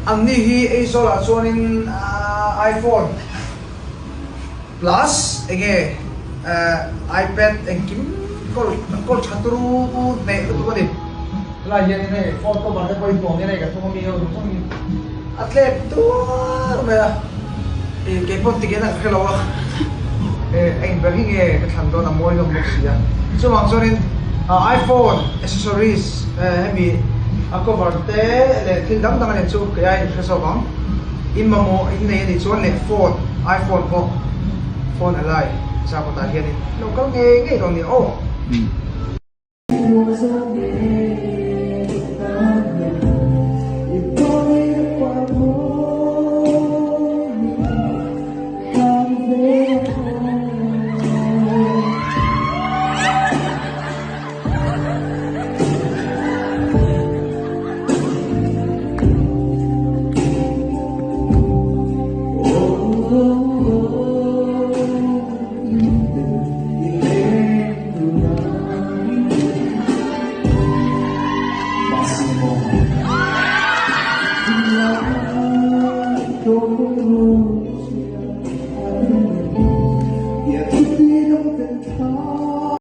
ang ni hi ay sola chuanin iPhone plus enge iPad engkim kol chaturu ne tu ko din la yan ne photo ba ta poi bong ne ka tu mi ho tu mi atlet tu me ke pon tigena khelawa anh bagi nge ka thang do na moi lo mok sia so mang sorin iPhone accessories hemi cover te le thil dam dang ne chu ke ai so bang in mamo in ne ni chuan le phone iPhone ko phone alai sa ko ta hian ni local nge nge dong ni o Oh